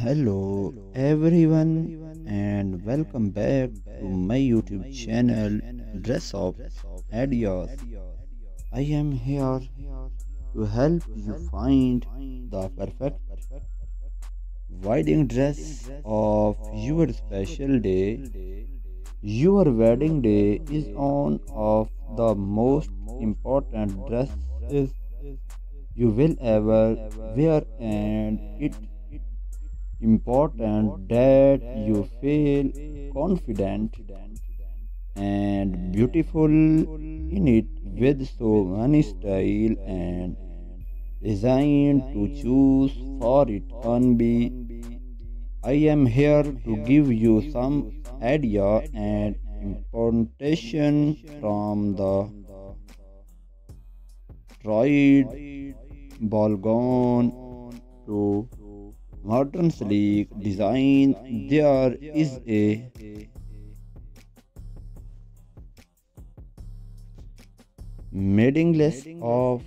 Hello everyone and welcome back to my YouTube channel Dress Up Ideas. I am here to help you find the perfect wedding dress of your special day. Your wedding day is one of the most important dresses you will ever wear, and it important that you feel confident and beautiful in it, with so many style and design to choose for. It can be. I am here to give you some idea and importation from the tried ball gown to modern sleek design. There is a mailing list of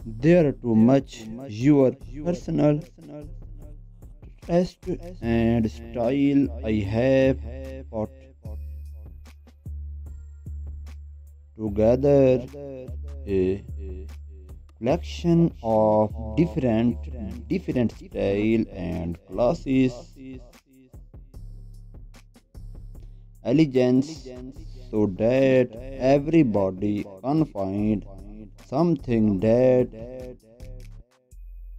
there too much your personal taste and style. I have put together a collection of different style and classes, elegance, so that everybody can find something that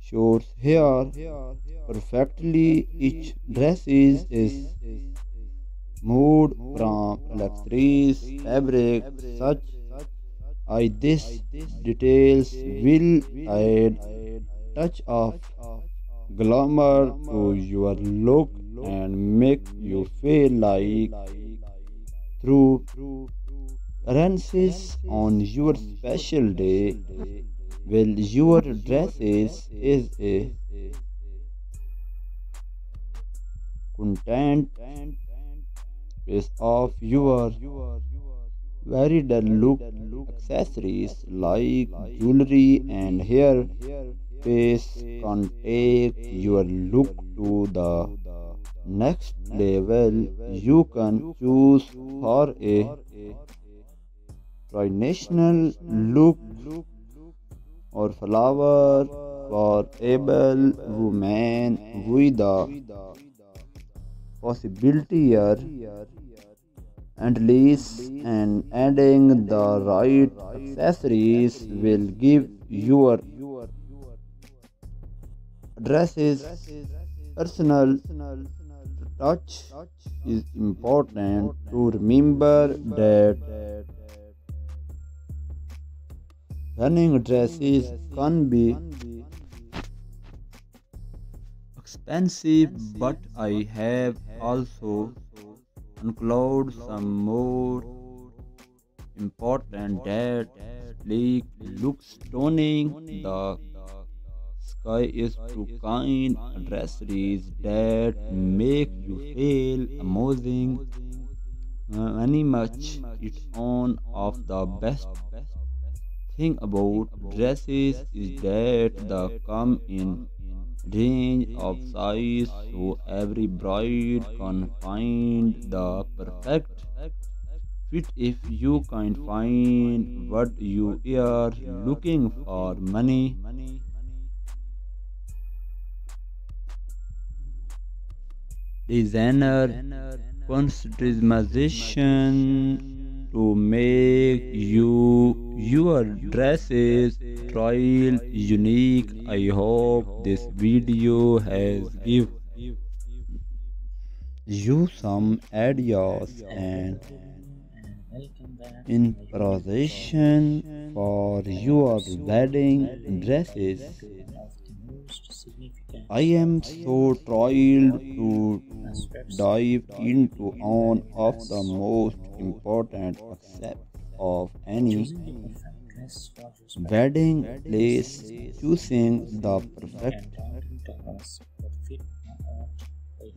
shows here perfectly. Each dress is made from luxurious fabric, such I this details will add touch of glamour to your look and make you feel like through rances on your special day. Well, your dresses is a content piece of your very dull look. Accessories like jewelry and hair piece can take your look to the next level. You can choose for a traditional look or flower for able women, with the possibility here and lace, and adding the right accessories will give your dresses personal touch. Is important to remember that running dresses can be expensive, but I have also include some more important that sleek looks stunning. The sky is too kind accessories that make you feel amazing. Very much it's one of the best thing about dresses is that they come in range of size, so every bride can find the perfect fit. If you can't find what you are looking for, many designer customization to make your dresses style unique. I hope this video has give you some ideas and inspiration for your wedding dresses. I am so thrilled to dive into one of the most important aspects of any wedding place, choosing the perfect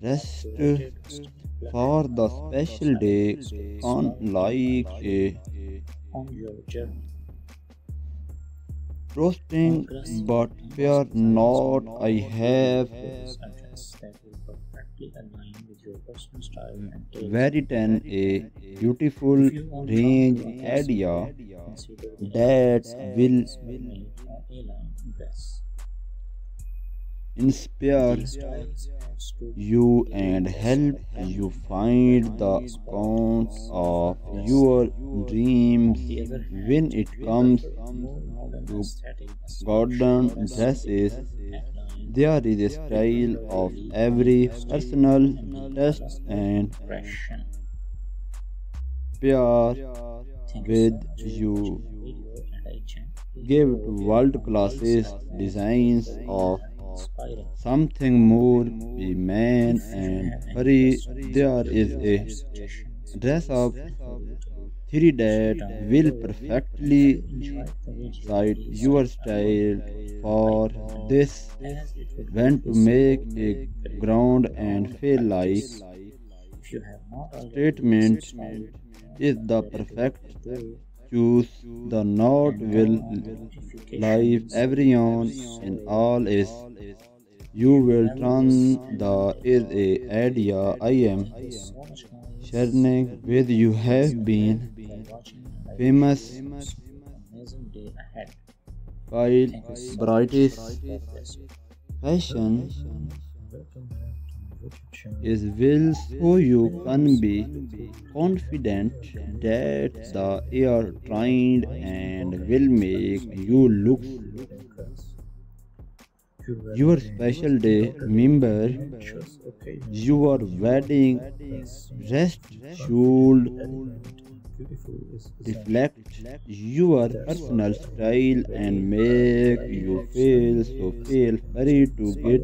dress for the special day. Unlike a roasting, but fear not, I have written a beautiful range idea that will inspire you and help you find the count of your dreams. When it comes to garden dresses, there is a style of every personal taste and pair with you. Give world classes designs of something more be man and hurry. There is a dress up theory that will perfectly suit your style for this when to make a ground and feel like statement is the perfect choose. The knot will live everyone in all is you will turn the is a idea I am sharing with you have been famous while brightest fashion is will so you can be confident that the air trained and will make you look your special day. Remember, your wedding dress should reflect your personal style and make you feel free to get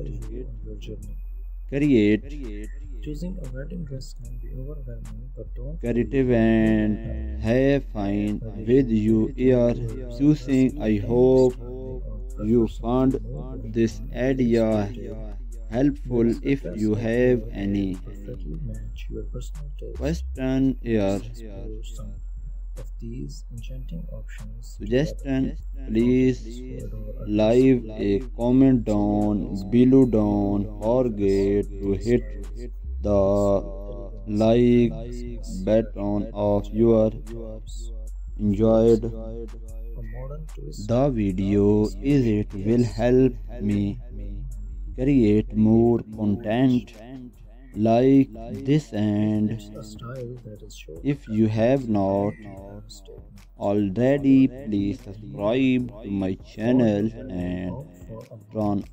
create creative and have fun with you are choosing. I hope you found this idea helpful. If you have any question or suggestion, please leave a comment down below. Don't forget to hit the like button of your enjoyed the video is it will help me create more content like this. And if you have not already, please subscribe to my channel and turn